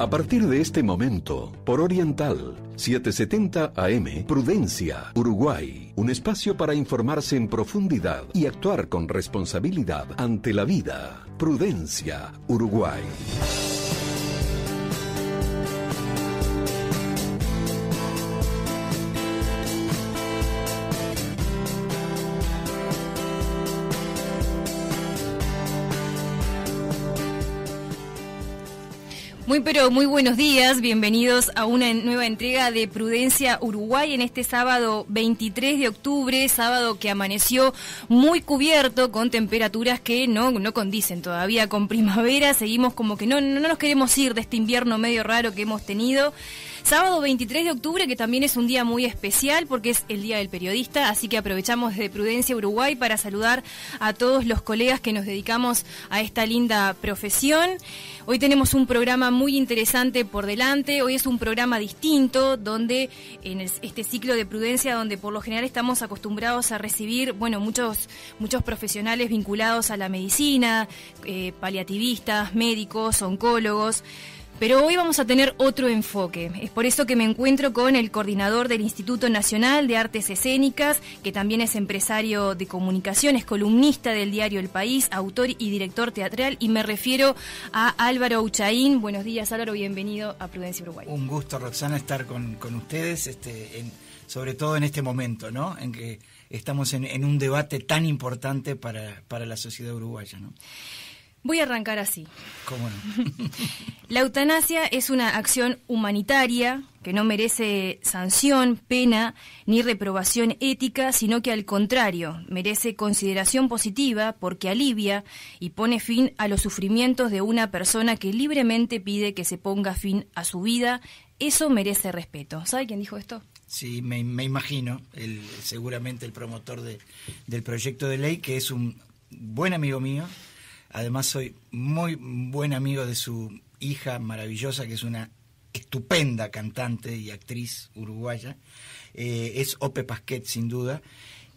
A partir de este momento, por Oriental 770 AM, Prudencia, Uruguay. Un espacio para informarse en profundidad y actuar con responsabilidad ante la vida. Prudencia, Uruguay. Muy buenos días, bienvenidos a una nueva entrega de Prudencia Uruguay en este sábado 23 de octubre, sábado que amaneció muy cubierto con temperaturas que no condicen todavía con primavera, seguimos como que no nos queremos ir de este invierno medio raro que hemos tenido. Sábado 23 de octubre, que también es un día muy especial porque es el Día del Periodista, así que aprovechamos desde Prudencia Uruguay para saludar a todos los colegas que nos dedicamos a esta linda profesión. Hoy tenemos un programa muy interesante por delante, hoy es un programa distinto, donde en este ciclo de Prudencia, donde por lo general estamos acostumbrados a recibir, muchos profesionales vinculados a la medicina, paliativistas, médicos, oncólogos. Pero hoy vamos a tener otro enfoque. Es por eso que me encuentro con el coordinador del Instituto Nacional de Artes Escénicas, que también es empresario de comunicación, es columnista del diario El País, autor y director teatral, y me refiero a Álvaro Uchaín. Buenos días, Álvaro, bienvenido a Prudencia Uruguay. Un gusto, Roxana, estar con ustedes, sobre todo en este momento, ¿no? En que estamos en un debate tan importante para la sociedad uruguaya, ¿no? Voy a arrancar así. ¿Cómo no? La eutanasia es una acción humanitaria que no merece sanción, pena ni reprobación ética, sino que al contrario, merece consideración positiva porque alivia y pone fin a los sufrimientos de una persona que libremente pide que se ponga fin a su vida. Eso merece respeto. ¿Sabe quién dijo esto? Sí, me imagino, seguramente el promotor del proyecto de ley, que es un buen amigo mío. Además soy muy buen amigo de su hija maravillosa, que es una estupenda cantante y actriz uruguaya. Es Ope Pasquet, sin duda.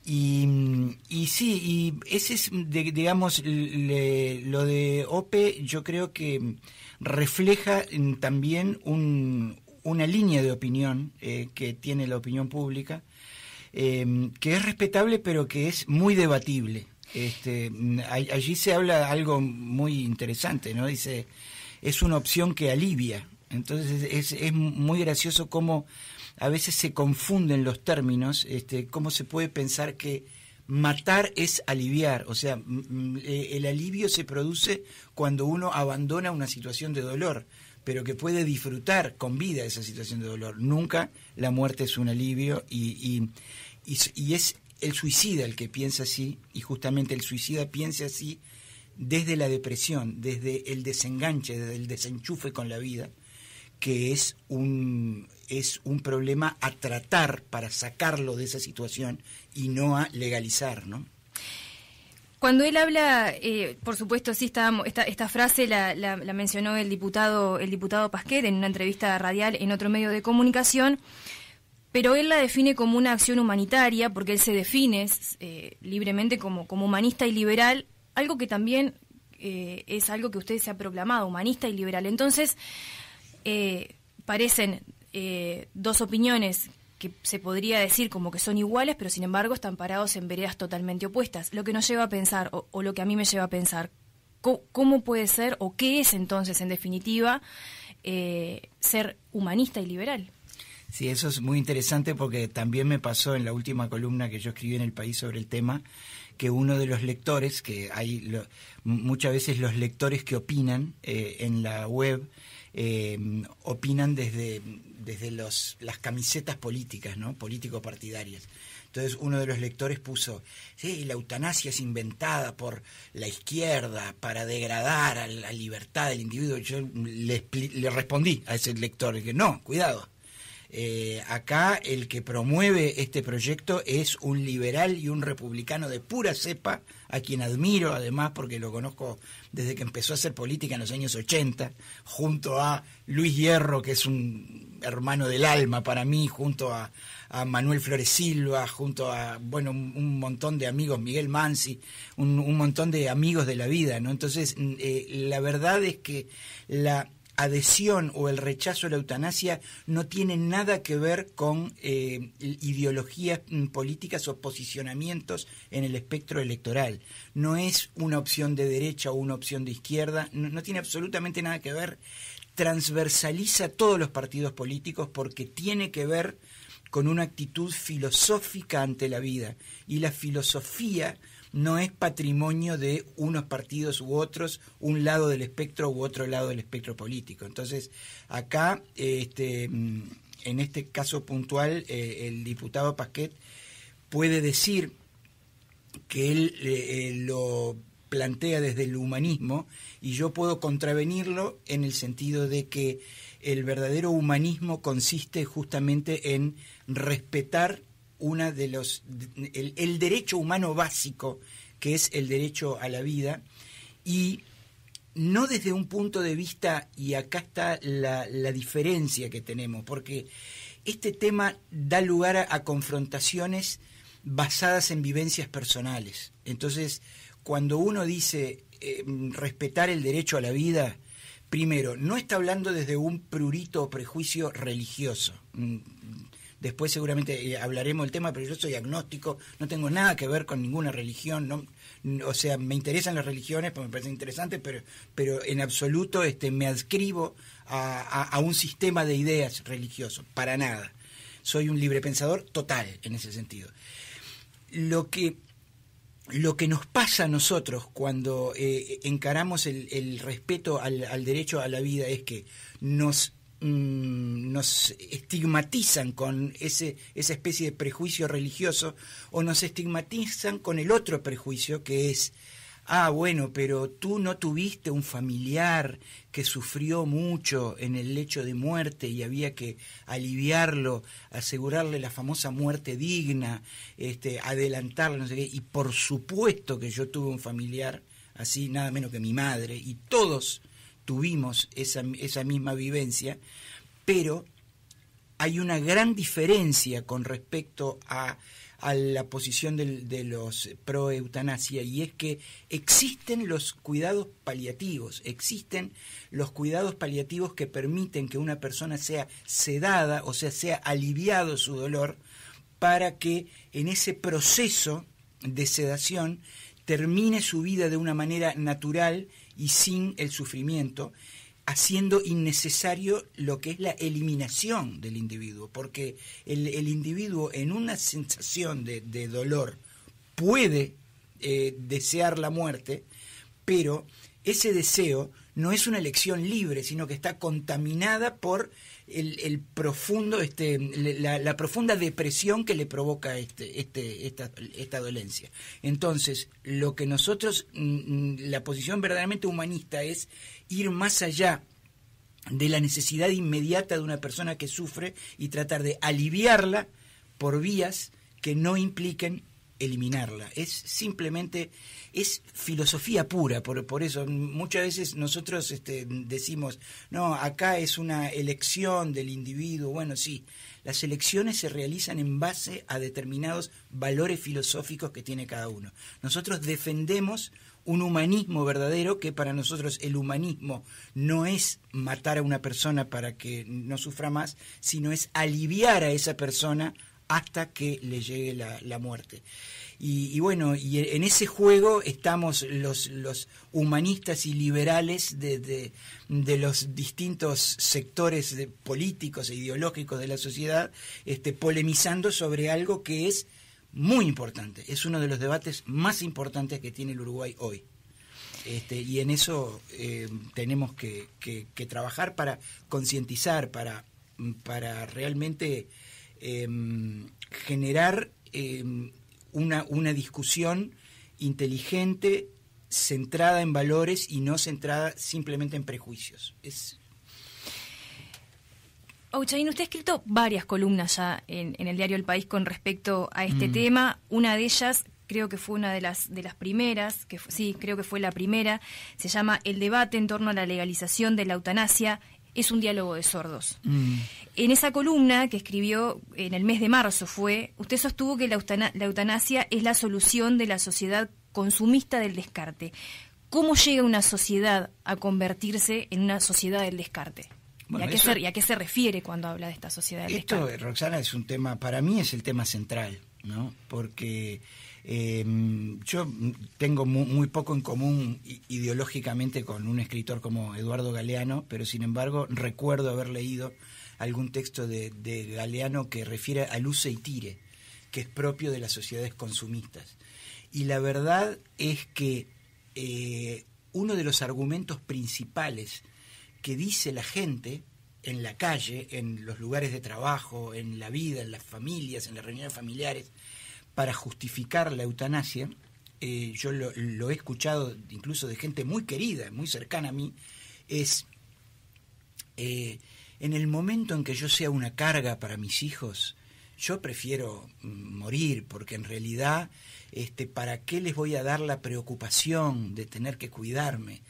Y ese es, digamos, lo de Ope, yo creo que refleja también una línea de opinión que tiene la opinión pública, que es respetable, pero que es muy debatible. Allí se habla algo muy interesante, ¿no? Dice, es una opción que alivia. Entonces es muy gracioso cómo a veces se confunden los términos, cómo se puede pensar que matar es aliviar. O sea, el alivio se produce cuando uno abandona una situación de dolor, pero que puede disfrutar con vida esa situación de dolor. Nunca la muerte es un alivio y es el suicida el que piensa así, y justamente el suicida piensa así desde la depresión, desde el desenganche, desde el desenchufe con la vida, que es un problema a tratar para sacarlo de esa situación y no a legalizar, ¿no? Cuando él habla, por supuesto, sí, esta frase la mencionó el diputado Pasquet en una entrevista radial en otro medio de comunicación. Pero él la define como una acción humanitaria, porque él se define libremente como humanista y liberal, algo que también es algo que usted se ha proclamado, humanista y liberal. Entonces, parecen dos opiniones que se podría decir como que son iguales, pero sin embargo están parados en veredas totalmente opuestas. Lo que nos lleva a pensar, o lo que a mí me lleva a pensar, ¿cómo puede ser, o qué es entonces, en definitiva, ser humanista y liberal? Sí, eso es muy interesante porque también me pasó en la última columna que yo escribí en El País sobre el tema, que uno de los lectores, que hay muchas veces los lectores que opinan en la web, opinan desde las camisetas políticas, ¿no? Político-partidarias. Entonces uno de los lectores puso, sí, la eutanasia es inventada por la izquierda para degradar a la libertad del individuo. Yo le respondí a ese lector que no, cuidado. Acá el que promueve este proyecto es un liberal y un republicano de pura cepa, a quien admiro además porque lo conozco desde que empezó a hacer política en los años 80, junto a Luis Hierro, que es un hermano del alma para mí, junto a Manuel Flores Silva, junto a un montón de amigos, Miguel Mansi, un montón de amigos de la vida, ¿no? Entonces la verdad es que la adhesión o el rechazo a la eutanasia no tiene nada que ver con ideologías políticas o posicionamientos en el espectro electoral. No es una opción de derecha o una opción de izquierda, no tiene absolutamente nada que ver. Transversaliza todos los partidos políticos porque tiene que ver con una actitud filosófica ante la vida. Y la filosofía no es patrimonio de unos partidos u otros, un lado del espectro u otro lado del espectro político. Entonces, acá, en este caso puntual, el diputado Pasquet puede decir que él lo plantea desde el humanismo, y yo puedo contravenirlo en el sentido de que el verdadero humanismo consiste justamente en respetar el derecho humano básico, que es el derecho a la vida, y no desde un punto de vista, y acá está la diferencia que tenemos, porque este tema da lugar a confrontaciones basadas en vivencias personales. Entonces, cuando uno dice respetar el derecho a la vida, primero, no está hablando desde un prurito o prejuicio religioso. Después seguramente hablaremos del tema, pero yo soy agnóstico, no tengo nada que ver con ninguna religión, o sea, me interesan las religiones, porque me parecen interesantes, pero en absoluto me adscribo a un sistema de ideas religioso, para nada. Soy un librepensador total en ese sentido. Lo que nos pasa a nosotros cuando encaramos el respeto al derecho a la vida es que nos estigmatizan con esa especie de prejuicio religioso, o nos estigmatizan con el otro prejuicio, que es: bueno, pero tú no tuviste un familiar que sufrió mucho en el lecho de muerte y había que aliviarlo, asegurarle la famosa muerte digna, adelantarle, no sé qué. Y por supuesto que yo tuve un familiar así, nada menos que mi madre, y todos tuvimos esa misma vivencia, pero hay una gran diferencia con respecto a la posición de los pro eutanasia, y es que existen los cuidados paliativos, que permiten que una persona sea sedada, o sea aliviado su dolor, para que en ese proceso de sedación termine su vida de una manera natural y sin el sufrimiento, haciendo innecesario lo que es la eliminación del individuo, porque el individuo en una sensación de dolor puede desear la muerte, pero ese deseo no es una elección libre, sino que está contaminada por el profundo la profunda depresión que le provoca esta dolencia. Entonces, lo que nosotros, la posición verdaderamente humanista, es ir más allá de la necesidad inmediata de una persona que sufre y tratar de aliviarla por vías que no impliquen eliminarla. Es filosofía pura, por eso muchas veces nosotros decimos, no, acá es una elección del individuo. Bueno, sí, las elecciones se realizan en base a determinados valores filosóficos que tiene cada uno. Nosotros defendemos un humanismo verdadero, que para nosotros el humanismo no es matar a una persona para que no sufra más, sino es aliviar a esa persona hasta que le llegue la muerte. Y bueno, y en ese juego estamos los humanistas y liberales de los distintos sectores políticos e ideológicos de la sociedad, polemizando sobre algo que es muy importante. Es uno de los debates más importantes que tiene el Uruguay hoy. Y en eso tenemos que trabajar para concientizar, para realmente generar una discusión inteligente, centrada en valores y no centrada simplemente en prejuicios. Auchaín, usted ha escrito varias columnas ya en el diario El País con respecto a este tema. Una de ellas, creo que fue una de las primeras, creo que fue la primera, se llama El debate en torno a la legalización de la eutanasia es un diálogo de sordos. En esa columna que escribió en el mes de marzo usted sostuvo que la eutanasia es la solución de la sociedad consumista del descarte. ¿Cómo llega una sociedad a convertirse en una sociedad del descarte? Bueno, ¿Y a qué se refiere cuando habla de esta sociedad del descarte? Esto, Roxana, es un tema, para mí es el tema central, ¿no? Porque yo tengo muy poco en común ideológicamente con un escritor como Eduardo Galeano, pero sin embargo recuerdo haber leído algún texto de Galeano que refiere al use y tire, que es propio de las sociedades consumistas. Y la verdad es que uno de los argumentos principales que dice la gente en la calle, en los lugares de trabajo, en la vida, en las familias, en las reuniones familiares, para justificar la eutanasia, yo lo he escuchado incluso de gente muy querida, muy cercana a mí, es en el momento en que yo sea una carga para mis hijos, yo prefiero morir, porque en realidad, ¿para qué les voy a dar la preocupación de tener que cuidarme?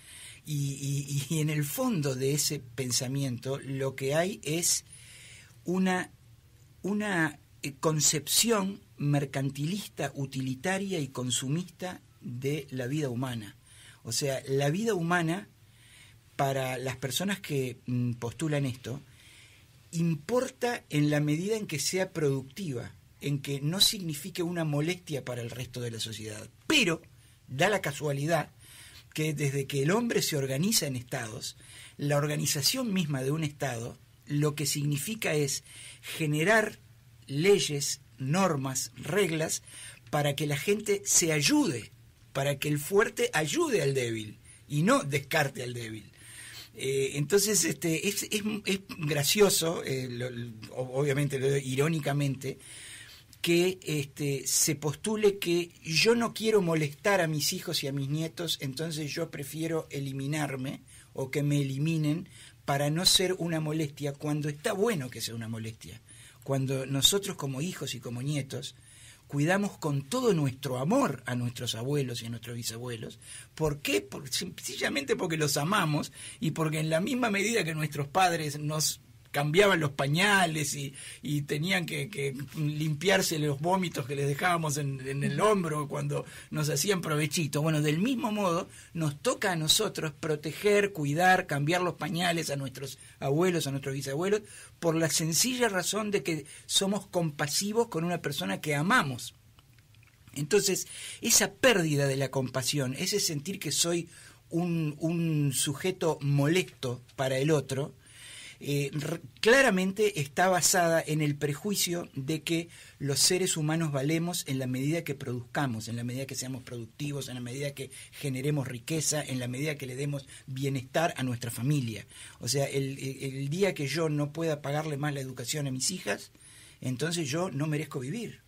Y en el fondo de ese pensamiento lo que hay es una concepción mercantilista, utilitaria y consumista de la vida humana. O sea, la vida humana, para las personas que postulan esto, importa en la medida en que sea productiva, en que no signifique una molestia para el resto de la sociedad. Pero da la casualidad que desde que el hombre se organiza en estados, la organización misma de un estado lo que significa es generar leyes, normas, reglas para que la gente se ayude, para que el fuerte ayude al débil y no descarte al débil. Entonces es gracioso, obviamente irónicamente, que se postule que yo no quiero molestar a mis hijos y a mis nietos, entonces yo prefiero eliminarme o que me eliminen para no ser una molestia, cuando está bueno que sea una molestia. Cuando nosotros como hijos y como nietos cuidamos con todo nuestro amor a nuestros abuelos y a nuestros bisabuelos. ¿Por qué? Sencillamente porque los amamos y porque en la misma medida que nuestros padres nos cambiaban los pañales y tenían que limpiarse los vómitos que les dejábamos en el hombro cuando nos hacían provechito. Bueno, del mismo modo nos toca a nosotros proteger, cuidar, cambiar los pañales a nuestros abuelos, a nuestros bisabuelos, por la sencilla razón de que somos compasivos con una persona que amamos. Entonces, esa pérdida de la compasión, ese sentir que soy un sujeto molesto para el otro, claramente está basada en el prejuicio de que los seres humanos valemos en la medida que produzcamos, en la medida que seamos productivos, en la medida que generemos riqueza, en la medida que le demos bienestar a nuestra familia. O sea, el día que yo no pueda pagarle más la educación a mis hijas, entonces yo no merezco vivir.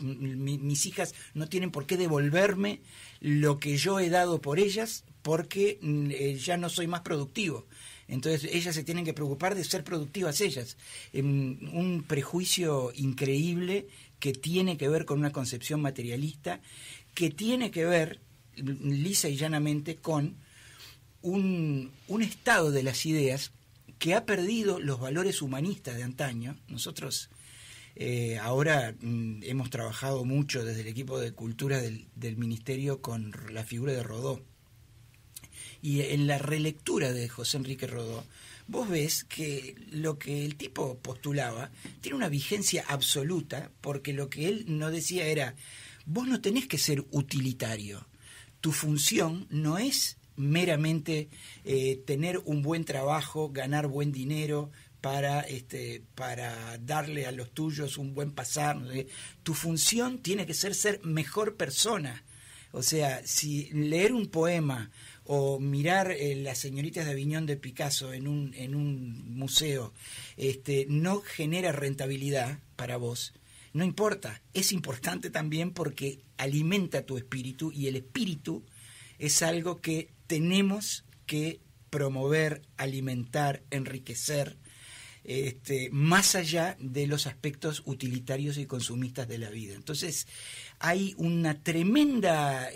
Mis hijas no tienen por qué devolverme lo que yo he dado por ellas, porque ya no soy más productivo. Entonces ellas se tienen que preocupar de ser productivas ellas. Un prejuicio increíble que tiene que ver con una concepción materialista, que tiene que ver lisa y llanamente con un estado de las ideas que ha perdido los valores humanistas de antaño. Nosotros ahora hemos trabajado mucho desde el equipo de cultura del Ministerio con la figura de Rodó. Y en la relectura de José Enrique Rodó, vos ves que lo que el tipo postulaba tiene una vigencia absoluta, porque lo que él no decía era, vos no tenés que ser utilitario, tu función no es meramente tener un buen trabajo, ganar buen dinero para darle a los tuyos un buen pasar, no sé. Tu función tiene que ser mejor persona. O sea, si leer un poema o mirar Las señoritas de Aviñón de Picasso en un museo no genera rentabilidad para vos, no importa, es importante también porque alimenta tu espíritu, y el espíritu es algo que tenemos que promover, alimentar, enriquecer, más allá de los aspectos utilitarios y consumistas de la vida. Entonces hay una tremenda,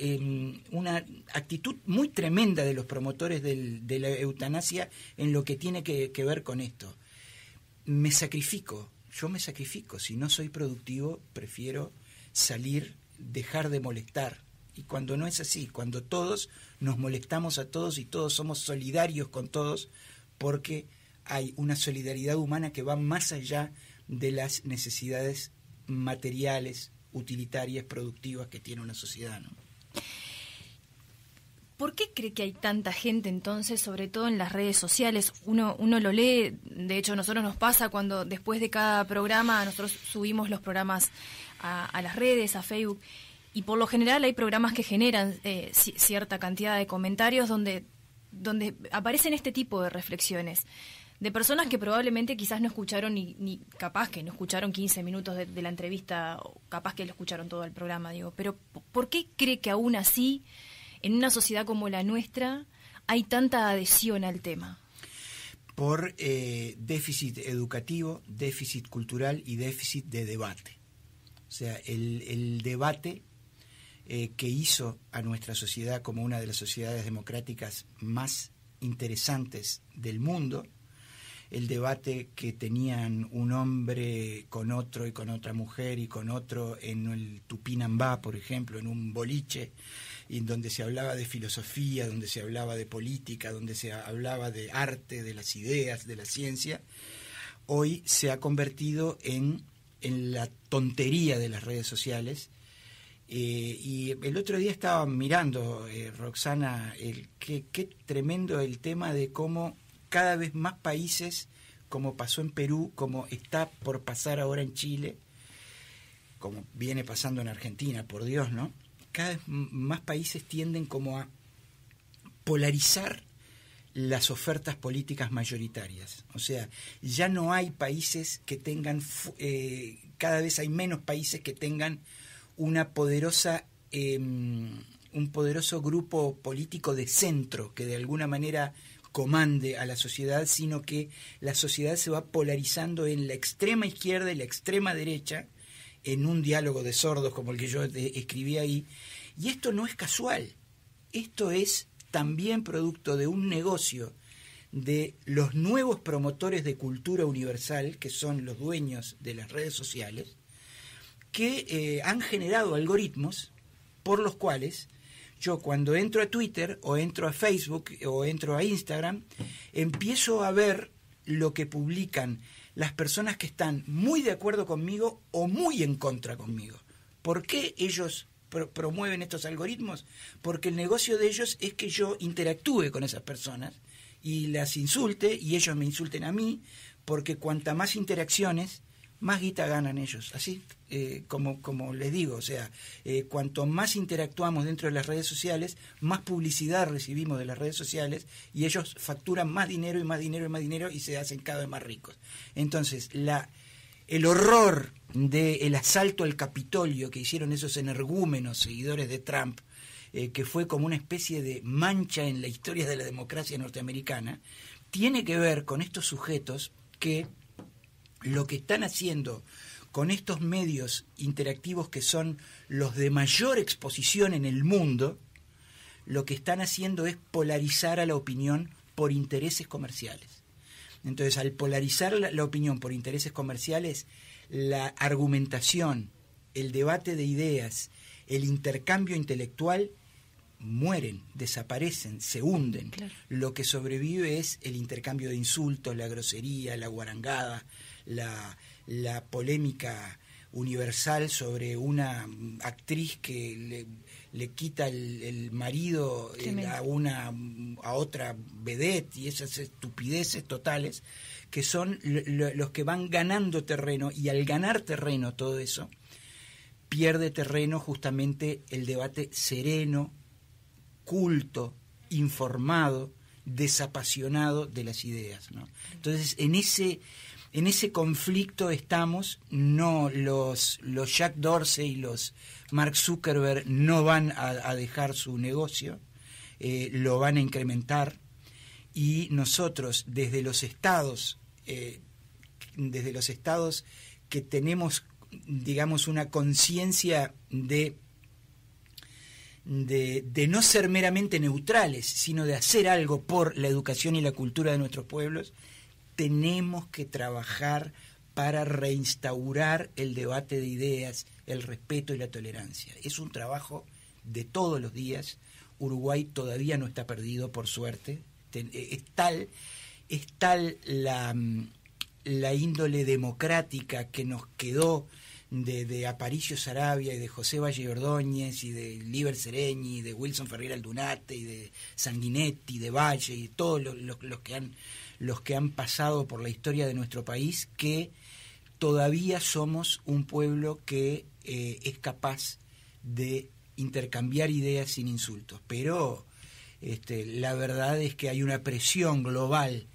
una actitud muy tremenda de los promotores de la eutanasia en lo que tiene que ver con esto. Yo me sacrifico, si no soy productivo prefiero salir, dejar de molestar Y cuando no es así, cuando todos nos molestamos a todos y todos somos solidarios con todos, porque hay una solidaridad humana que va más allá de las necesidades materiales, utilitarias, productivas que tiene una sociedad, ¿no? ¿Por qué cree que hay tanta gente entonces, sobre todo en las redes sociales? Uno lo lee, de hecho a nosotros nos pasa cuando después de cada programa, nosotros subimos los programas a las redes, a Facebook, y por lo general hay programas que generan cierta cantidad de comentarios donde aparecen este tipo de reflexiones de personas que probablemente quizás no escucharon ni capaz que no escucharon 15 minutos de la entrevista, o capaz que lo escucharon todo el programa, digo. Pero ¿por qué cree que aún así, en una sociedad como la nuestra, hay tanta adhesión al tema? Por déficit educativo, déficit cultural y déficit de debate. O sea, el debate que hizo a nuestra sociedad como una de las sociedades democráticas más interesantes del mundo, el debate que tenían un hombre con otro y con otra mujer y con otro en el Tupinambá, por ejemplo, en un boliche, en donde se hablaba de filosofía, donde se hablaba de política, donde se hablaba de arte, de las ideas, de la ciencia, hoy se ha convertido en la tontería de las redes sociales. Y el otro día estaba mirando, Roxana, qué tremendo el tema de cómo cada vez más países, como pasó en Perú, como está por pasar ahora en Chile, como viene pasando en Argentina, por Dios, ¿no? Cada vez más países tienden como a polarizar las ofertas políticas mayoritarias. O sea, ya no hay países que tengan, cada vez hay menos países que tengan una poderosa, un poderoso grupo político de centro que de alguna manera comande a la sociedad, sino que la sociedad se va polarizando en la extrema izquierda y la extrema derecha, en un diálogo de sordos como el que yo escribí ahí. Y esto no es casual, esto es también producto de un negocio de los nuevos promotores de cultura universal, que son los dueños de las redes sociales, que han generado algoritmos por los cuales yo, cuando entro a Twitter o entro a Facebook o entro a Instagram, empiezo a ver lo que publican las personas que están muy de acuerdo conmigo o muy en contra conmigo. ¿Por qué ellos promueven estos algoritmos? Porque el negocio de ellos es que yo interactúe con esas personas y las insulte y ellos me insulten a mí, porque cuanta más interacciones, más guita ganan ellos. Así, como les digo, o sea, cuanto más interactuamos dentro de las redes sociales, más publicidad recibimos de las redes sociales y ellos facturan más dinero y más dinero y más dinero y se hacen cada vez más ricos. Entonces, el horror del asalto al Capitolio que hicieron esos energúmenos seguidores de Trump, que fue como una especie de mancha en la historia de la democracia norteamericana, tiene que ver con estos sujetos que lo que están haciendo con estos medios interactivos que son los de mayor exposición en el mundo, lo que están haciendo es polarizar a la opinión por intereses comerciales. Entonces, al polarizar la opinión por intereses comerciales, la argumentación, el debate de ideas, el intercambio intelectual mueren, desaparecen, se hunden. Claro. Lo que sobrevive es el intercambio de insultos, la grosería, la guarangada, la polémica universal sobre una actriz que le quita el marido a otra vedette, y esas estupideces totales que son los que van ganando terreno, y al ganar terreno todo eso pierde terreno justamente el debate sereno, culto, informado, desapasionado de las ideas, ¿no? Entonces, en ese conflicto estamos. No, los Jack Dorsey y los Mark Zuckerberg no van a dejar su negocio, lo van a incrementar, y nosotros desde los estados que tenemos, digamos, una conciencia de no ser meramente neutrales, sino de hacer algo por la educación y la cultura de nuestros pueblos, tenemos que trabajar para reinstaurar el debate de ideas, el respeto y la tolerancia. Es un trabajo de todos los días. Uruguay todavía no está perdido, por suerte. Es tal la índole democrática que nos quedó de Aparicio Saravia y de José Valle Ordóñez y de Líber Sereñi y de Wilson Ferreira Aldunate y de Sanguinetti, de Valle y todos los que han pasado por la historia de nuestro país, que todavía somos un pueblo que es capaz de intercambiar ideas sin insultos. Pero la verdad es que hay una presión global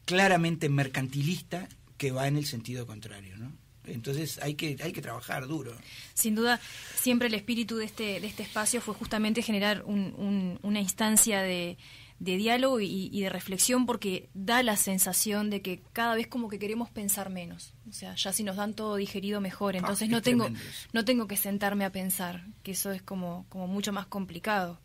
claramente mercantilista que va en el sentido contrario, ¿no? Entonces hay que trabajar duro. Sin duda, siempre el espíritu de este espacio fue justamente generar una instancia de diálogo y de reflexión, porque da la sensación de que cada vez como que queremos pensar menos. O sea, ya si nos dan todo digerido, mejor. Entonces no tengo que sentarme a pensar, que eso es como mucho más complicado.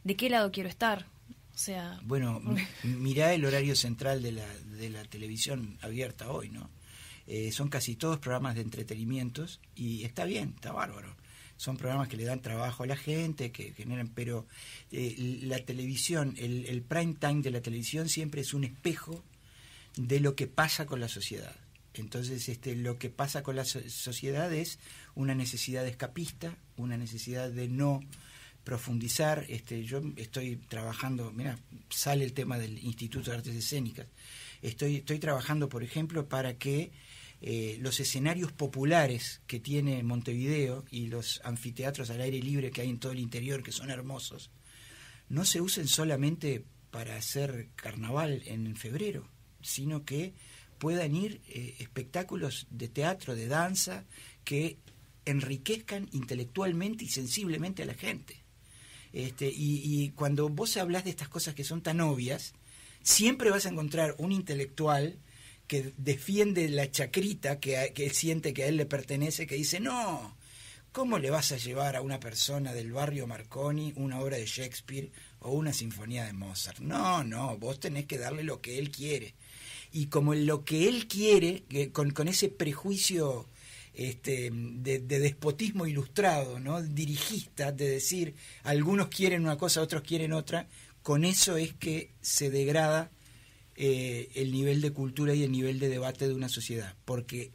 ¿De qué lado quiero estar? O sea, bueno, mirá el horario central de la televisión abierta hoy, ¿no? Son casi todos programas de entretenimientos y está bien, está bárbaro. Son programas que le dan trabajo a la gente, que generan, pero la televisión, el prime time de la televisión siempre es un espejo de lo que pasa con la sociedad. Entonces, lo que pasa con la sociedad es una necesidad escapista, una necesidad de no profundizar. Yo estoy trabajando, mira, sale el tema del Instituto de Artes Escénicas. Estoy trabajando, por ejemplo, para que los escenarios populares que tiene Montevideo y los anfiteatros al aire libre que hay en todo el interior, que son hermosos, no se usen solamente para hacer carnaval en febrero, sino que puedan ir espectáculos de teatro, de danza, que enriquezcan intelectualmente y sensiblemente a la gente. Y cuando vos hablás de estas cosas que son tan obvias, siempre vas a encontrar un intelectual que defiende la chacrita que él siente que a él le pertenece, que dice, no, ¿cómo le vas a llevar a una persona del barrio Marconi una obra de Shakespeare o una sinfonía de Mozart? No, vos tenés que darle lo que él quiere. Y como lo que él quiere, con ese prejuicio de despotismo ilustrado, ¿no? Dirigista, de decir, algunos quieren una cosa, otros quieren otra, con eso es que se degrada el nivel de cultura y el nivel de debate de una sociedad, porque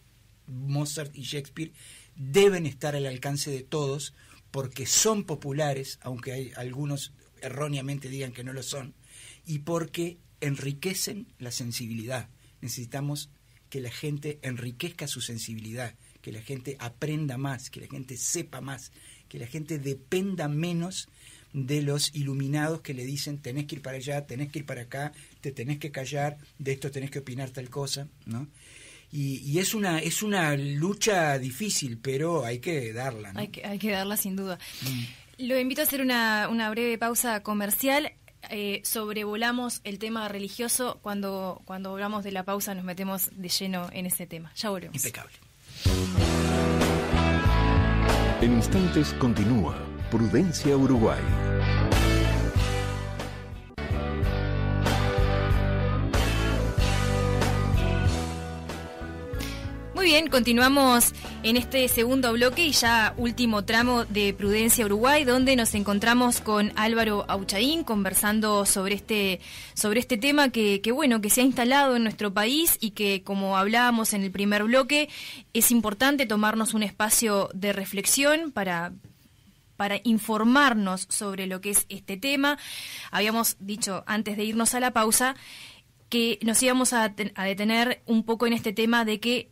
Mozart y Shakespeare deben estar al alcance de todos, porque son populares, aunque hay algunos erróneamente digan que no lo son, y porque enriquecen la sensibilidad. Necesitamos que la gente enriquezca su sensibilidad, que la gente aprenda más, que la gente sepa más, que la gente dependa menos de los iluminados que le dicen tenés que ir para allá, tenés que ir para acá, te tenés que callar, de esto tenés que opinar tal cosa, ¿no? Y es una lucha difícil, pero hay que darla, ¿no? Hay que darla sin duda. Lo invito a hacer una breve pausa comercial. Sobrevolamos el tema religioso. Cuando volvamos de la pausa nos metemos de lleno en ese tema. Ya volvemos. Impecable. En instantes continúa Prudencia Uruguay. Muy bien, continuamos en este segundo bloque y ya último tramo de Prudencia Uruguay, donde nos encontramos con Álvaro Auchaín conversando sobre este tema que se ha instalado en nuestro país y que, como hablábamos en el primer bloque, es importante tomarnos un espacio de reflexión para informarnos sobre lo que es este tema. Habíamos dicho antes de irnos a la pausa que nos íbamos a detener un poco en este tema de que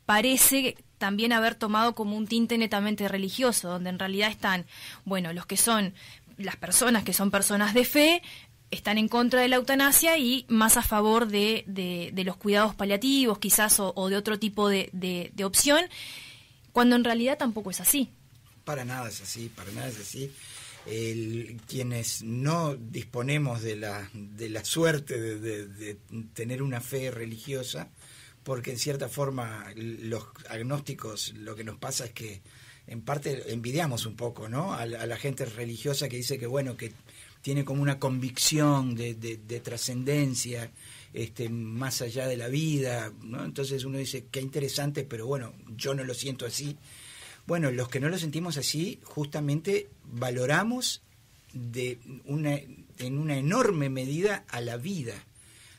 parece también haber tomado como un tinte netamente religioso, donde en realidad están, los que son las personas que son personas de fe, están en contra de la eutanasia y más a favor de los cuidados paliativos, quizás, o de otro tipo de opción, cuando en realidad tampoco es así. Para nada es así. Quienes no disponemos de la suerte de tener una fe religiosa, porque en cierta forma los agnósticos lo que nos pasa es que en parte envidiamos un poco, ¿no? A la gente religiosa que dice que tiene como una convicción de trascendencia más allá de la vida, ¿no? Entonces uno dice, qué interesante, pero yo no lo siento así. Bueno, los que no lo sentimos así, justamente valoramos en una enorme medida a la vida,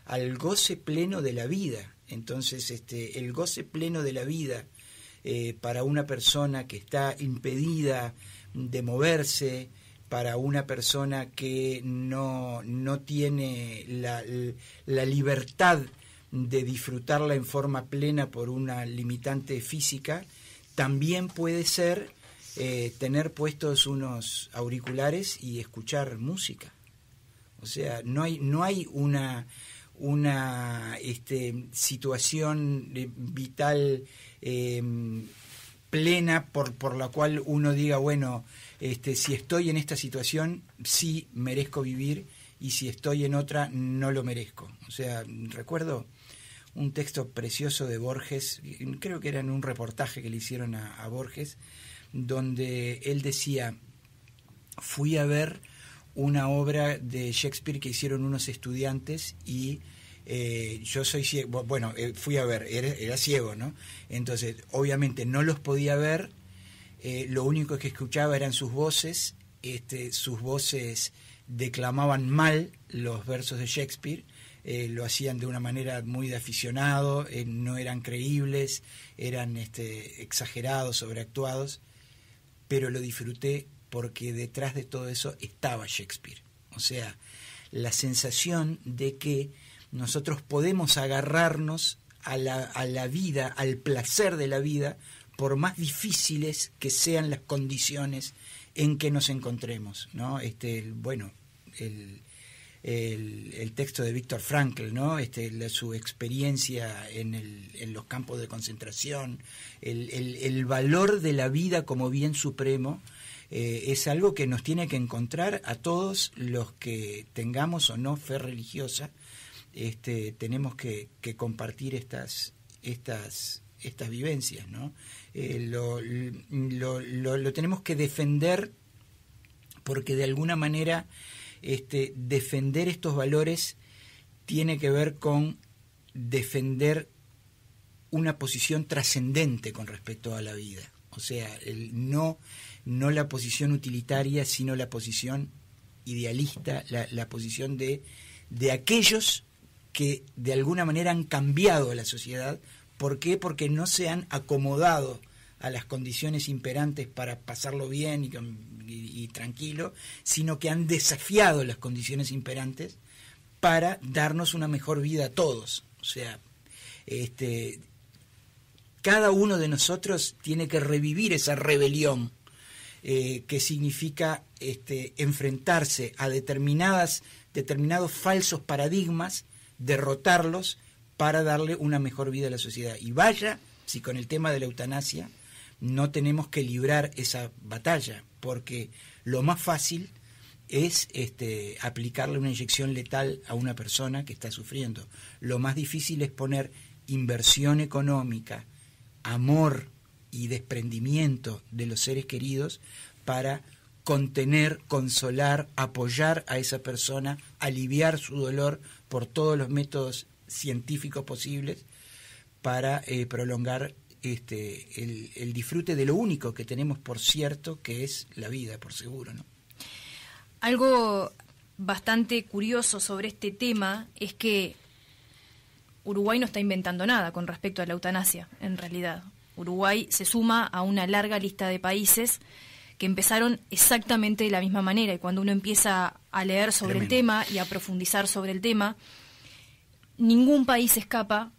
al goce pleno de la vida. Entonces, el goce pleno de la vida para una persona que está impedida de moverse, para una persona que no tiene la libertad de disfrutarla en forma plena por una limitante física, también puede ser tener puestos unos auriculares y escuchar música. O sea, no hay una situación vital plena por la cual uno diga, bueno, si estoy en esta situación sí merezco vivir, y si estoy en otra no lo merezco. O sea, recuerdo un texto precioso de Borges, creo que era en un reportaje que le hicieron a Borges, donde él decía: fui a ver una obra de Shakespeare que hicieron unos estudiantes y yo soy ciego, bueno, fui a ver, era ciego, ¿no? Entonces, obviamente no los podía ver, lo único que escuchaba eran sus voces declamaban mal los versos de Shakespeare, lo hacían de una manera muy de aficionado, no eran creíbles, eran exagerados, sobreactuados, pero lo disfruté porque detrás de todo eso estaba Shakespeare. O sea, la sensación de que nosotros podemos agarrarnos a la vida, al placer de la vida, por más difíciles que sean las condiciones en que nos encontremos, ¿no? Bueno, el texto de Viktor Frankl, ¿no? Su experiencia en los campos de concentración, el valor de la vida como bien supremo, es algo que nos tiene que encontrar a todos los que tengamos o no fe religiosa. Tenemos que compartir estas vivencias, ¿no? Lo tenemos que defender, porque de alguna manera defender estos valores tiene que ver con defender una posición trascendente con respecto a la vida. O sea, no la posición utilitaria, sino la posición idealista, la posición de aquellos que de alguna manera han cambiado a la sociedad. ¿Por qué? Porque no se han acomodado a las condiciones imperantes para pasarlo bien y tranquilo, sino que han desafiado las condiciones imperantes para darnos una mejor vida a todos. O sea, cada uno de nosotros tiene que revivir esa rebelión que significa enfrentarse a determinados falsos paradigmas, derrotarlos para darle una mejor vida a la sociedad. Y vaya si con el tema de la eutanasia no tenemos que librar esa batalla, porque lo más fácil es aplicarle una inyección letal a una persona que está sufriendo. Lo más difícil es poner inversión económica, amor y desprendimiento de los seres queridos para contener, consolar, apoyar a esa persona, aliviar su dolor por todos los métodos científicos posibles para prolongar el disfrute de lo único que tenemos por cierto, que es la vida, por seguro, ¿no? Algo bastante curioso sobre este tema es que Uruguay no está inventando nada con respecto a la eutanasia, en realidad. Uruguay se suma a una larga lista de países que empezaron exactamente de la misma manera, y cuando uno empieza a leer sobre el tema y a profundizar sobre el tema, ningún país escapa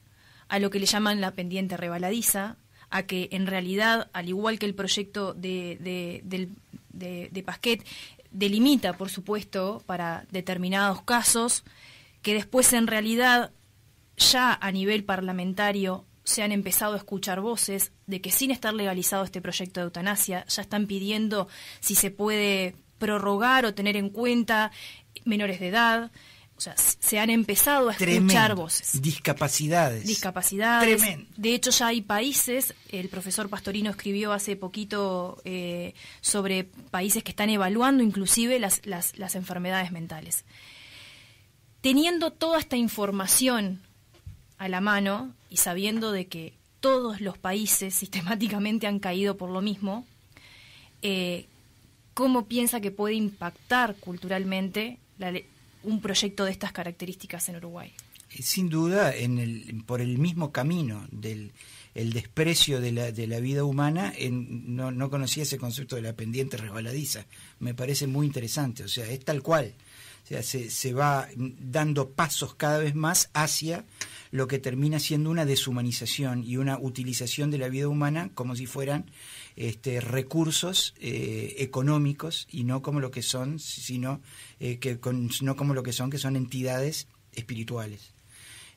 a lo que le llaman la pendiente rebaladiza, a que en realidad, al igual que el proyecto de Pasquet, delimita, por supuesto, para determinados casos, que después en realidad ya a nivel parlamentario se han empezado a escuchar voces de que sin estar legalizado este proyecto de eutanasia, ya están pidiendo si se puede prorrogar o tener en cuenta menores de edad. O sea, se han empezado a escuchar voces. Discapacidades. Tremendo. De hecho, ya hay países, el profesor Pastorino escribió hace poquito sobre países que están evaluando inclusive las enfermedades mentales. Teniendo toda esta información a la mano y sabiendo de que todos los países sistemáticamente han caído por lo mismo, ¿cómo piensa que puede impactar culturalmente un proyecto de estas características en Uruguay? Sin duda, por el mismo camino del el desprecio de la vida humana, no conocía ese concepto de la pendiente resbaladiza. Me parece muy interesante, o sea, es tal cual. O sea, se va dando pasos cada vez más hacia lo que termina siendo una deshumanización y una utilización de la vida humana como si fueran recursos económicos, y no como lo que son, sino no como lo que son entidades espirituales.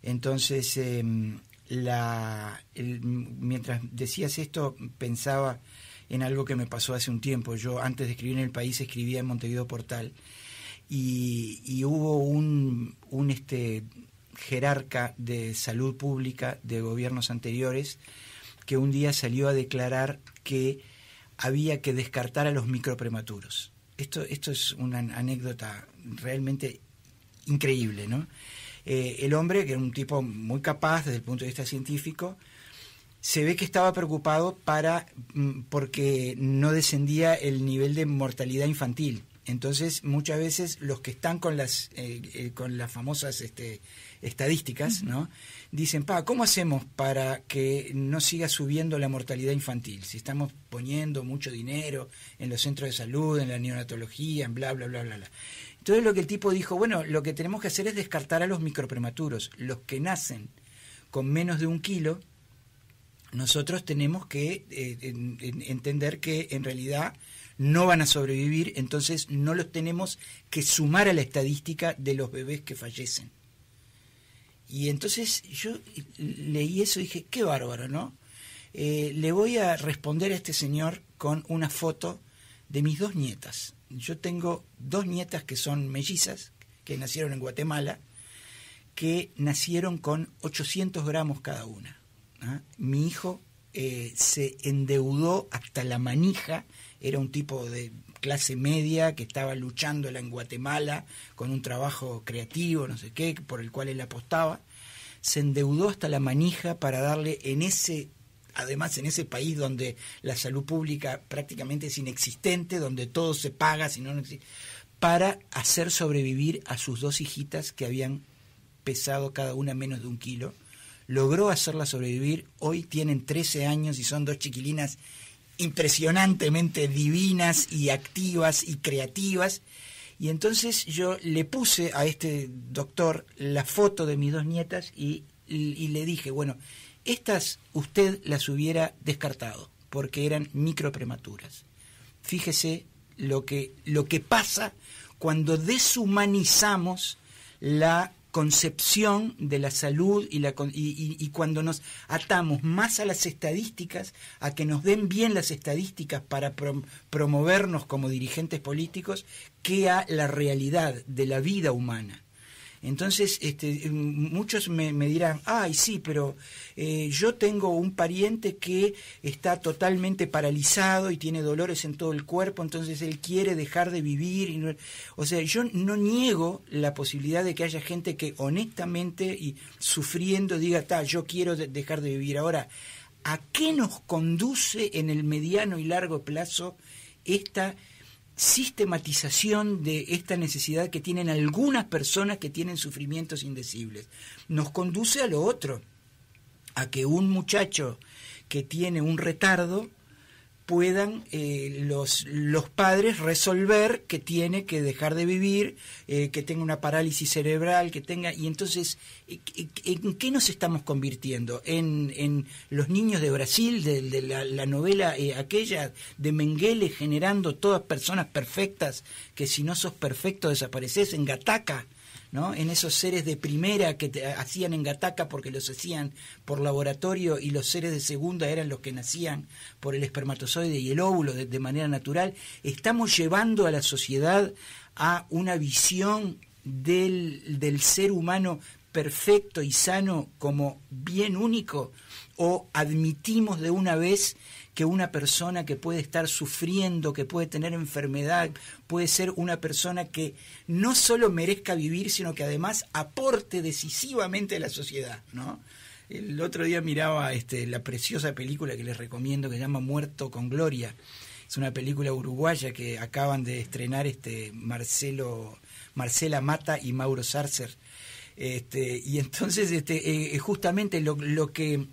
Entonces, mientras decías esto, pensaba en algo que me pasó hace un tiempo. Yo, antes de escribir en El País, escribía en Montevideo Portal, y hubo un jerarca de salud pública de gobiernos anteriores que un día salió a declarar que había que descartar a los microprematuros. Esto es una anécdota realmente increíble, ¿no? El hombre, que era un tipo muy capaz desde el punto de vista científico, se ve que estaba preocupado porque no descendía el nivel de mortalidad infantil. Entonces, muchas veces los que están con las famosas estadísticas, ¿no?, dicen, ¿cómo hacemos para que no siga subiendo la mortalidad infantil? Si estamos poniendo mucho dinero en los centros de salud, en la neonatología, en bla, bla, bla, bla, bla. Entonces lo que el tipo dijo, bueno, lo que tenemos que hacer es descartar a los microprematuros. Los que nacen con menos de 1 kilo, nosotros tenemos que entender que en realidad no van a sobrevivir, entonces no los tenemos que sumar a la estadística de los bebés que fallecen. Y entonces yo leí eso y dije, qué bárbaro, ¿no? Le voy a responder a este señor con una foto de mis 2 nietas. Yo tengo 2 nietas que son mellizas, que nacieron en Guatemala, que nacieron con 800 gramos cada una. Mi hijo se endeudó hasta la manija, era un tipo de clase media que estaba luchándola en Guatemala con un trabajo creativo, no sé qué, por el cual él apostaba. Se endeudó hasta la manija para darle además en ese país donde la salud pública prácticamente es inexistente, donde todo se paga, si no existe, para hacer sobrevivir a sus 2 hijitas que habían pesado cada una menos de 1 kilo. Logró hacerlas sobrevivir. Hoy tienen 13 años y son 2 chiquilinas impresionantemente divinas y activas y creativas. Y entonces yo le puse a este doctor la foto de mis 2 nietas y le dije, bueno, estas usted las hubiera descartado porque eran microprematuras. Fíjese lo que pasa cuando deshumanizamos la concepción de la salud y cuando nos atamos más a las estadísticas, a que nos den bien las estadísticas para promovernos como dirigentes políticos, que a la realidad de la vida humana. Entonces, muchos me dirán, sí, pero yo tengo un pariente que está totalmente paralizado y tiene dolores en todo el cuerpo, entonces él quiere dejar de vivir. O sea, yo no niego la posibilidad de que haya gente que honestamente y sufriendo diga, yo quiero dejar de vivir. Ahora, ¿a qué nos conduce en el mediano y largo plazo esta sistematización de esta necesidad que tienen algunas personas que tienen sufrimientos indecibles? Nos conduce a lo otro, a que un muchacho que tiene un retardo puedan los padres resolver que tiene que dejar de vivir, que tenga una parálisis cerebral, y entonces ¿en qué nos estamos convirtiendo? ¿En los niños de Brasil, de la novela aquella de Mengele, generando todas personas perfectas, que si no sos perfecto desapareces, en Gattaca, ¿no? En esos seres de primera que hacían en Gattaca porque los hacían por laboratorio, y los seres de segunda eran los que nacían por el espermatozoide y el óvulo de manera natural? Estamos llevando a la sociedad a una visión del ser humano perfecto y sano como bien único, o admitimos de una vez que una persona que puede estar sufriendo, que puede tener enfermedad, puede ser una persona que no solo merezca vivir, sino que además aporte decisivamente a la sociedad, ¿no? El otro día miraba la preciosa película que les recomiendo que se llama Muerto con Gloria. Es una película uruguaya que acaban de estrenar Marcela Mata y Mauro Sarcer. Y entonces justamente lo que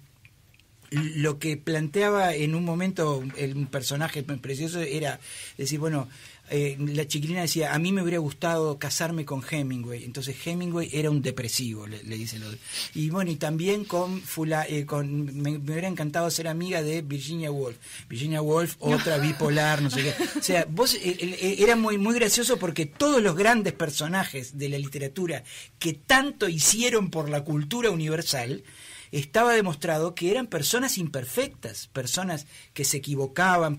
planteaba en un momento un personaje precioso era decir, bueno, la chiquilina decía, a mí me hubiera gustado casarme con Hemingway. Entonces Hemingway era un depresivo, le dicen los. Y bueno, y también me hubiera encantado ser amiga de Virginia Woolf. Virginia Woolf, otra bipolar, no sé qué. O sea, era muy, muy gracioso porque todos los grandes personajes de la literatura que tanto hicieron por la cultura universal, estaba demostrado que eran personas imperfectas, personas que se equivocaban,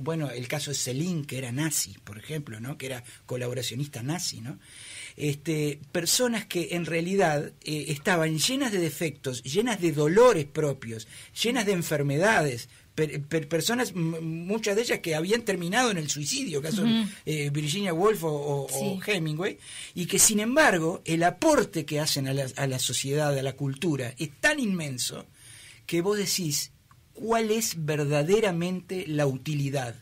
bueno, el caso de Céline, que era nazi, por ejemplo, ¿no? Que era colaboracionista nazi, ¿no? Personas que en realidad estaban llenas de defectos, llenas de dolores propios, llenas de enfermedades, personas, muchas de ellas que habían terminado en el suicidio, caso Virginia Woolf o Hemingway, y que sin embargo el aporte que hacen a la sociedad, a la cultura, es tan inmenso que vos decís, ¿cuál es verdaderamente la utilidad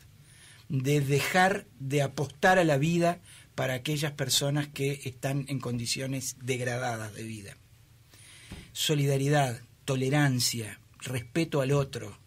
de dejar de apostar a la vida para aquellas personas que están en condiciones degradadas de vida? Solidaridad, tolerancia, respeto al otro,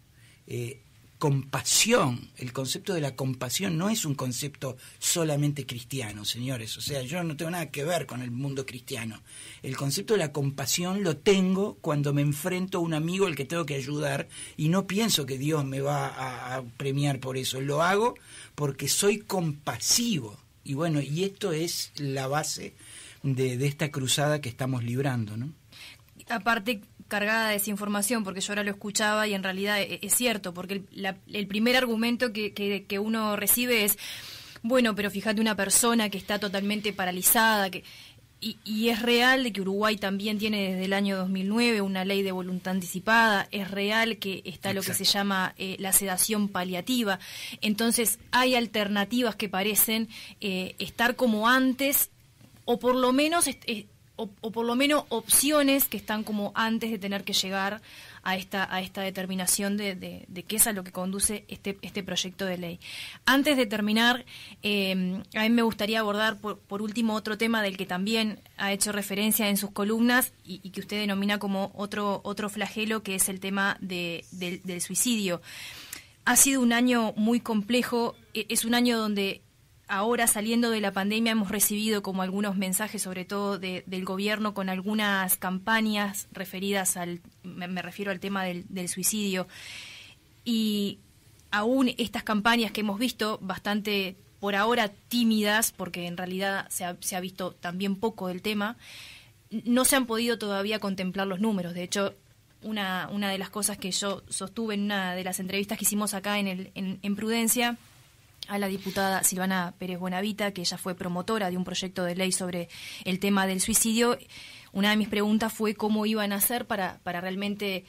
compasión. El concepto de la compasión no es un concepto solamente cristiano, señores. O sea, yo no tengo nada que ver con el mundo cristiano. El concepto de la compasión lo tengo cuando me enfrento a un amigo al que tengo que ayudar y no pienso que Dios me va a premiar por eso. Lo hago porque soy compasivo. Y bueno, y esto es la base de esta cruzada que estamos librando, ¿no? Aparte, cargada de desinformación, porque yo ahora lo escuchaba y en realidad es cierto, porque el primer argumento que uno recibe es, bueno, pero fíjate, una persona que está totalmente paralizada, y es real de que Uruguay también tiene desde el año 2009 una ley de voluntad anticipada, es real que está lo que se llama la sedación paliativa, entonces hay alternativas que parecen estar como antes, o por lo menos o por lo menos opciones que están como antes de tener que llegar a esta determinación de qué es a lo que conduce este proyecto de ley. Antes de terminar, a mí me gustaría abordar por último otro tema del que también ha hecho referencia en sus columnas y que usted denomina como otro flagelo, que es el tema del suicidio. Ha sido un año muy complejo, es un año donde ahora, saliendo de la pandemia, hemos recibido como algunos mensajes, sobre todo del gobierno, con algunas campañas referidas me refiero al tema del suicidio. Y aún estas campañas que hemos visto, bastante por ahora tímidas, porque en realidad se ha visto también poco del tema, no se han podido todavía contemplar los números. De hecho, una de las cosas que yo sostuve en una de las entrevistas que hicimos acá en Prudencia, a la diputada Silvana Pérez Buenavita, que ella fue promotora de un proyecto de ley sobre el tema del suicidio, una de mis preguntas fue cómo iban a hacer para realmente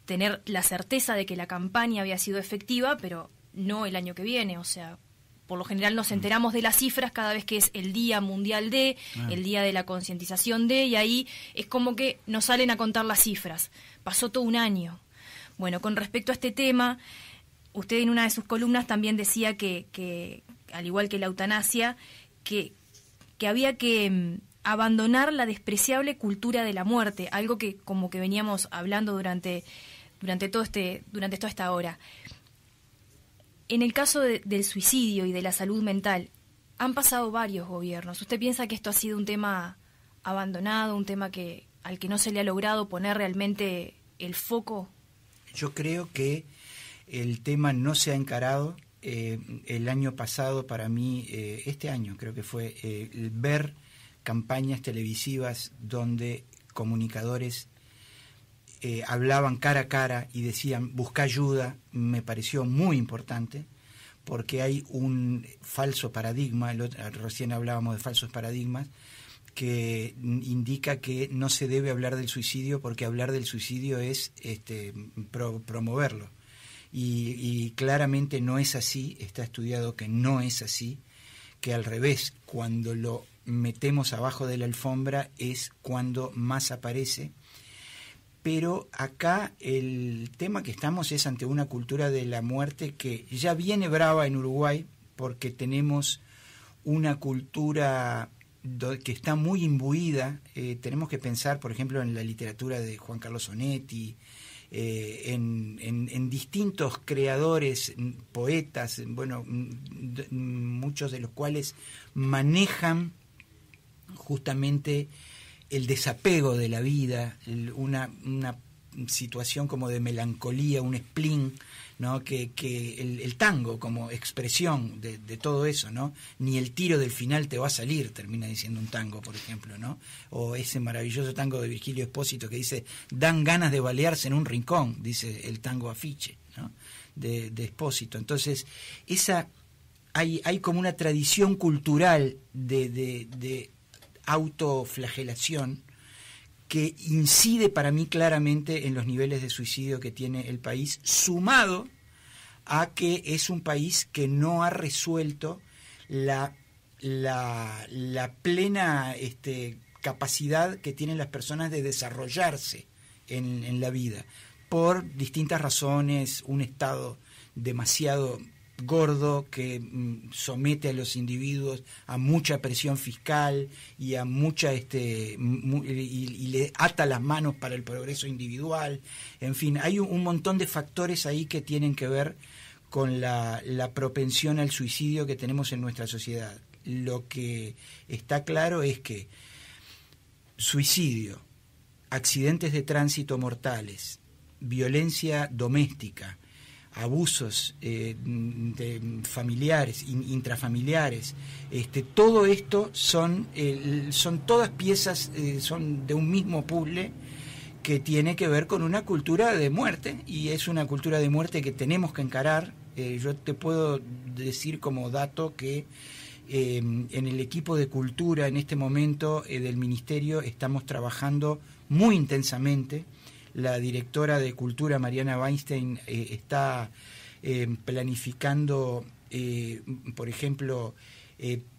tener la certeza de que la campaña había sido efectiva, pero no el año que viene. O sea, por lo general nos enteramos de las cifras cada vez que es el Día Mundial el Día de la Concientización y ahí es como que nos salen a contar las cifras. Pasó todo un año. Bueno, con respecto a este tema, usted en una de sus columnas también decía que al igual que la eutanasia, que había que abandonar la despreciable cultura de la muerte, algo que como que veníamos hablando durante toda esta hora. En el caso del suicidio y de la salud mental, han pasado varios gobiernos. ¿Usted piensa que esto ha sido un tema abandonado, un tema al que no se le ha logrado poner realmente el foco? Yo creo que el tema no se ha encarado. El año pasado, para mí, este año creo que fue, ver campañas televisivas donde comunicadores hablaban cara a cara y decían busca ayuda, me pareció muy importante, porque hay un falso paradigma, recién hablábamos de falsos paradigmas, que indica que no se debe hablar del suicidio porque hablar del suicidio es promoverlo. Y claramente no es así, está estudiado que no es así, que al revés, cuando lo metemos abajo de la alfombra es cuando más aparece, pero acá el tema que estamos es ante una cultura de la muerte que ya viene brava en Uruguay, porque tenemos una cultura que está muy imbuida. Tenemos que pensar, por ejemplo, en la literatura de Juan Carlos Onetti, en distintos creadores, poetas, bueno, muchos de los cuales manejan justamente el desapego de la vida, una situación como de melancolía, un spleen, ¿no? Que el tango como expresión de todo eso, ¿no? Ni el tiro del final te va a salir, termina diciendo un tango, por ejemplo, ¿no? O ese maravilloso tango de Virgilio Espósito que dice, dan ganas de balearse en un rincón, dice el tango Afiche, ¿no? de Espósito. Entonces, hay como una tradición cultural de autoflagelación que incide para mí claramente en los niveles de suicidio que tiene el país, sumado a que es un país que no ha resuelto la plena capacidad que tienen las personas de desarrollarse en la vida, por distintas razones, un Estado demasiado gordo que somete a los individuos a mucha presión fiscal y a mucha y le ata las manos para el progreso individual. En fin, hay un montón de factores ahí que tienen que ver con la propensión al suicidio que tenemos en nuestra sociedad. Lo que está claro es que suicidio, accidentes de tránsito mortales, violencia doméstica, abusos familiares, intrafamiliares, todo esto son todas piezas, son de un mismo puzzle que tiene que ver con una cultura de muerte, y es una cultura de muerte que tenemos que encarar. Yo te puedo decir como dato que en el equipo de cultura en este momento del Ministerio estamos trabajando muy intensamente. La directora de Cultura, Mariana Weinstein, está planificando, por ejemplo,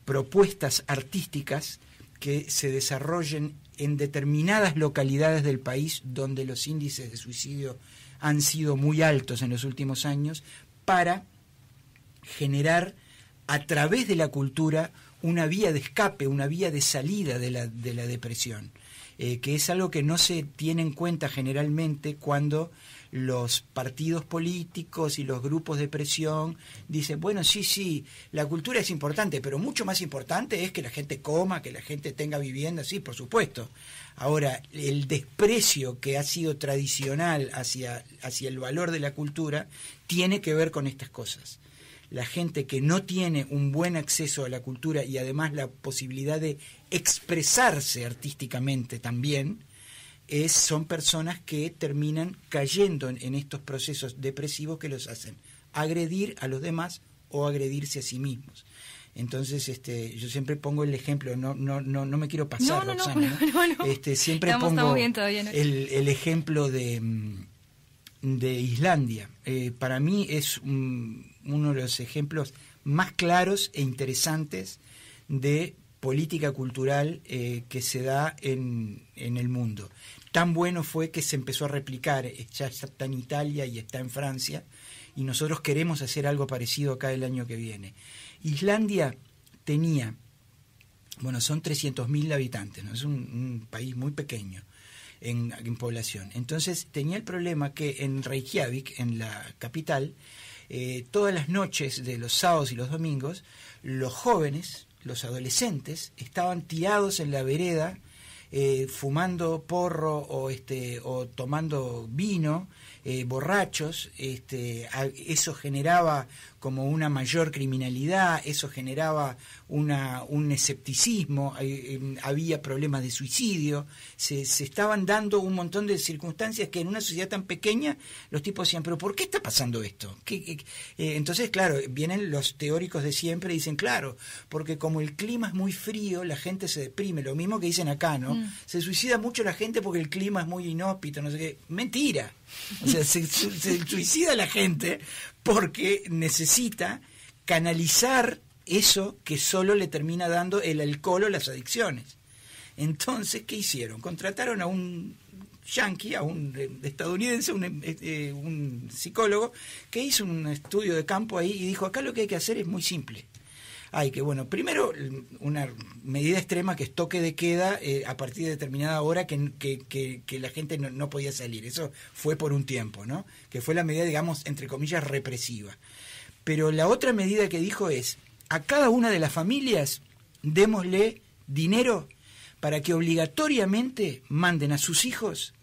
propuestas artísticas que se desarrollen en determinadas localidades del país donde los índices de suicidio han sido muy altos en los últimos años, para generar a través de la cultura una vía de escape, una vía de salida de la depresión. Que es algo que no se tiene en cuenta generalmente cuando los partidos políticos y los grupos de presión dicen, bueno, sí, la cultura es importante, pero mucho más importante es que la gente coma, que la gente tenga vivienda, sí, por supuesto. Ahora, el desprecio que ha sido tradicional hacia el valor de la cultura tiene que ver con estas cosas. La gente que no tiene un buen acceso a la cultura y además la posibilidad de expresarse artísticamente también, son personas que terminan cayendo en estos procesos depresivos que los hacen agredir a los demás o agredirse a sí mismos. Entonces, yo siempre pongo el ejemplo, no me quiero pasar, Roxana, ¿no? Siempre pongo el ejemplo de Islandia. Para mí es uno de los ejemplos más claros e interesantes de política cultural que se da en el mundo. Tan bueno fue que se empezó a replicar, ya está en Italia y está en Francia, y nosotros queremos hacer algo parecido acá el año que viene. Islandia tenía, son 300.000 habitantes, ¿no? Es un país muy pequeño en población. Entonces tenía el problema que en Reykjavik, en la capital, todas las noches de los sábados y los domingos, los jóvenes, los adolescentes, estaban tirados en la vereda, fumando porro o tomando vino, borrachos. Eso generaba como una mayor criminalidad, eso generaba un escepticismo, había problemas de suicidio, se estaban dando un montón de circunstancias que en una sociedad tan pequeña los tipos decían, pero ¿por qué está pasando esto? Entonces, claro, vienen los teóricos de siempre y dicen, claro, porque como el clima es muy frío, la gente se deprime, lo mismo que dicen acá, ¿no? Se suicida mucho la gente porque el clima es muy inhóspito, no sé qué. Mentira. O sea, se suicida la gente porque necesita canalizar eso que solo le termina dando el alcohol o las adicciones. Entonces, ¿qué hicieron? Contrataron a un yanqui, a un estadounidense, un psicólogo, que hizo un estudio de campo ahí y dijo, acá lo que hay que hacer es muy simple. Hay que, bueno, primero una medida extrema que es toque de queda a partir de determinada hora que la gente no podía salir. Eso fue por un tiempo, ¿no? Que fue la medida, digamos, entre comillas, represiva. Pero la otra medida que dijo es, a cada una de las familias démosle dinero para que obligatoriamente manden a sus hijos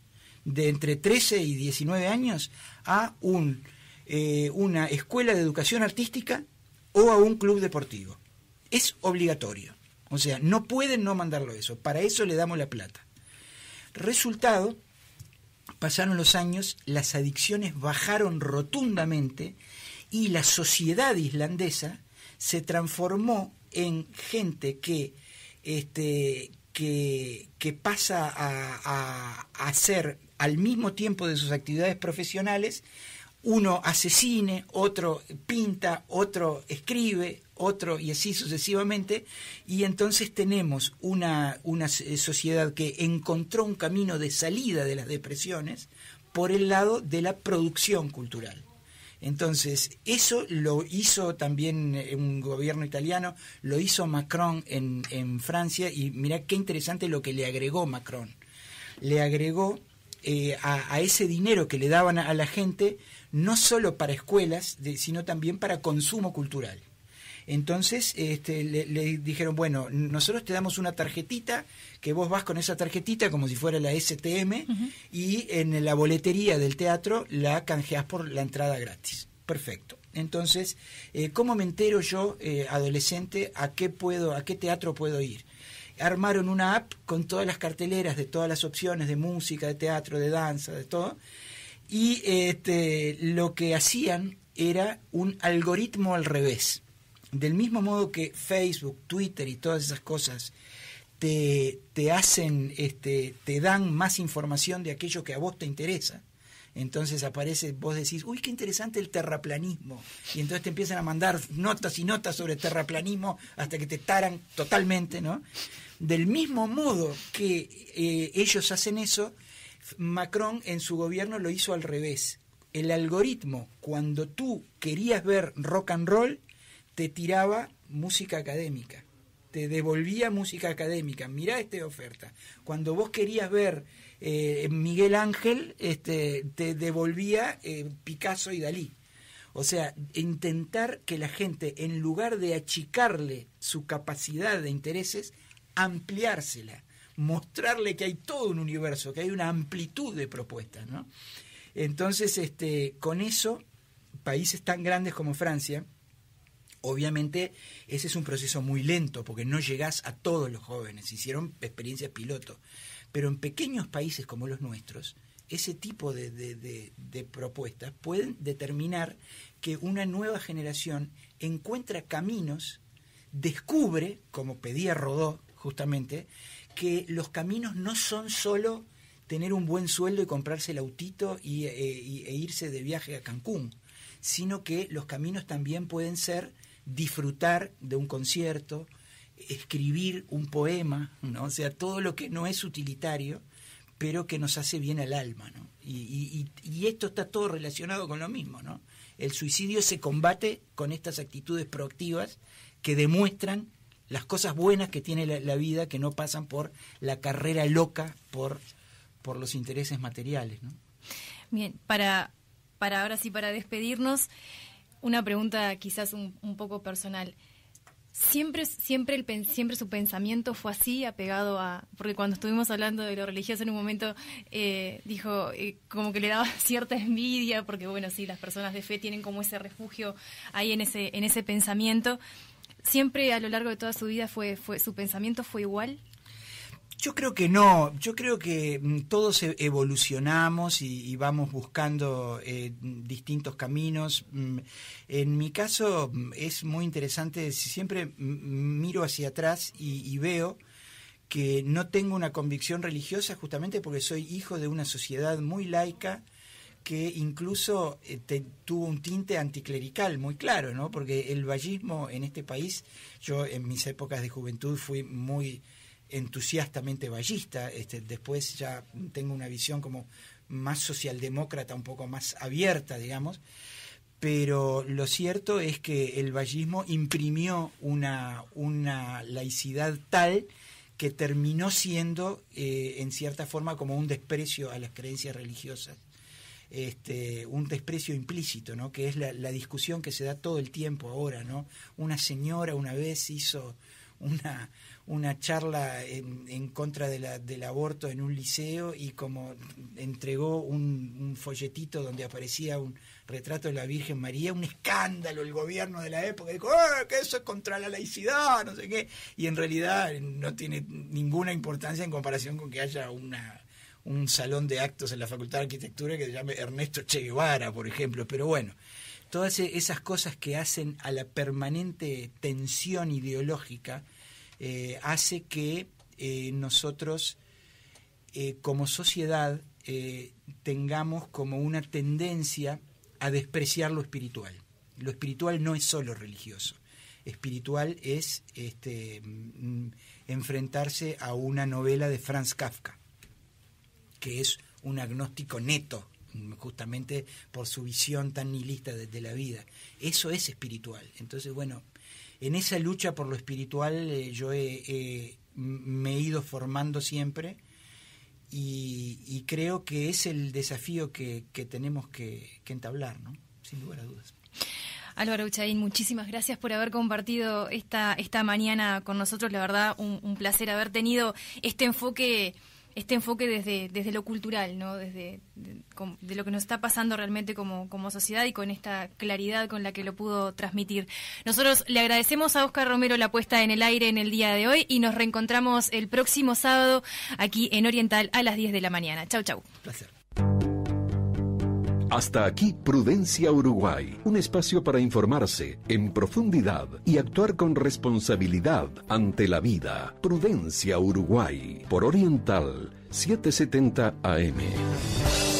de entre 13 y 19 años a una escuela de educación artística o a un club deportivo. Es obligatorio. O sea, no pueden no mandarlo eso. Para eso le damos la plata. Resultado, pasaron los años, las adicciones bajaron rotundamente y la sociedad islandesa se transformó en gente que pasa a hacer al mismo tiempo de sus actividades profesionales. Uno hace cine, otro pinta, otro escribe, otro y así sucesivamente, y entonces tenemos una sociedad que encontró un camino de salida de las depresiones por el lado de la producción cultural. Entonces, eso lo hizo también un gobierno italiano, lo hizo Macron en Francia, y mirá qué interesante lo que le agregó Macron. Le agregó a ese dinero que le daban a la gente, no solo para escuelas, sino también para consumo cultural. Entonces le dijeron, bueno, nosotros te damos una tarjetita, que vos vas con esa tarjetita como si fuera la STM, y en la boletería del teatro la canjeás por la entrada gratis. Perfecto. Entonces, ¿cómo me entero yo, adolescente, a qué teatro puedo ir? Armaron una app con todas las carteleras de todas las opciones de música, de teatro, de danza, de todo, y lo que hacían era un algoritmo al revés. Del mismo modo que Facebook, Twitter y todas esas cosas te hacen, te dan más información de aquello que a vos te interesa. Entonces aparece, vos decís, uy, qué interesante el terraplanismo. Y entonces te empiezan a mandar notas y notas sobre terraplanismo hasta que te taran totalmente, ¿no? Del mismo modo que ellos hacen eso, Macron en su gobierno lo hizo al revés. El algoritmo, cuando tú querías ver rock and roll, te tiraba música académica, te devolvía música académica. Mirá esta oferta. Cuando vos querías ver Miguel Ángel, te devolvía Picasso y Dalí. O sea, intentar que la gente, en lugar de achicarle su capacidad de intereses, ampliársela, mostrarle que hay todo un universo, que hay una amplitud de propuestas, ¿no? Entonces, con eso, países tan grandes como Francia, obviamente ese es un proceso muy lento, porque no llegás a todos los jóvenes, hicieron experiencias piloto, pero en pequeños países como los nuestros, ese tipo de propuestas pueden determinar que una nueva generación encuentra caminos, descubre, como pedía Rodó justamente, que los caminos no son solo tener un buen sueldo y comprarse el autito e irse de viaje a Cancún, sino que los caminos también pueden ser disfrutar de un concierto, escribir un poema, ¿no? O sea, todo lo que no es utilitario, pero que nos hace bien al alma, ¿no? Y esto está todo relacionado con lo mismo, ¿no? El suicidio se combate con estas actitudes proactivas que demuestran las cosas buenas que tiene la vida, que no pasan por la carrera loca por los intereses materiales, ¿no? Bien, para ahora sí, para despedirnos, una pregunta quizás un poco personal. ¿Siempre su pensamiento fue así, apegado a...? Porque cuando estuvimos hablando de lo religioso en un momento, dijo como que le daba cierta envidia, porque bueno, sí, las personas de fe tienen como ese refugio ahí en ese pensamiento. ¿Siempre a lo largo de toda su vida su pensamiento fue igual? Yo creo que no, yo creo que todos evolucionamos y vamos buscando distintos caminos. En mi caso es muy interesante, siempre miro hacia atrás y veo que no tengo una convicción religiosa justamente porque soy hijo de una sociedad muy laica que incluso tuvo un tinte anticlerical muy claro, ¿no? Porque el vallismo en este país, yo en mis épocas de juventud fui muy entusiastamente vallista, después ya tengo una visión como más socialdemócrata, un poco más abierta, digamos, pero lo cierto es que el vallismo imprimió una laicidad tal que terminó siendo, en cierta forma, como un desprecio a las creencias religiosas, un desprecio implícito, ¿no? Que es la discusión que se da todo el tiempo ahora, ¿no? Una señora una vez hizo una charla en contra del aborto en un liceo, y como entregó un folletito donde aparecía un retrato de la Virgen María, un escándalo el gobierno de la época, dijo que eso es contra la laicidad, no sé qué, y en realidad no tiene ninguna importancia en comparación con que haya un salón de actos en la Facultad de Arquitectura que se llame Ernesto Che Guevara, por ejemplo. Pero bueno, todas esas cosas que hacen a la permanente tensión ideológica hace que nosotros como sociedad tengamos como una tendencia a despreciar lo espiritual. Lo espiritual no es solo religioso. Espiritual es enfrentarse a una novela de Franz Kafka, que es un agnóstico neto, justamente por su visión tan nihilista de la vida. Eso es espiritual. Entonces, bueno, en esa lucha por lo espiritual yo me he ido formando siempre, y creo que es el desafío que tenemos que entablar, ¿no? Sin lugar a dudas. Álvaro Uchadín, muchísimas gracias por haber compartido esta mañana con nosotros. La verdad, un placer haber tenido este enfoque desde lo cultural, ¿no? De lo que nos está pasando realmente como sociedad, y con esta claridad con la que lo pudo transmitir. Nosotros le agradecemos a Óscar Romero la puesta en el aire en el día de hoy, y nos reencontramos el próximo sábado aquí en Oriental a las 10 de la mañana. Chau, chau. Placer. Hasta aquí Prudencia Uruguay, un espacio para informarse en profundidad y actuar con responsabilidad ante la vida. Prudencia Uruguay, por Oriental 770 AM.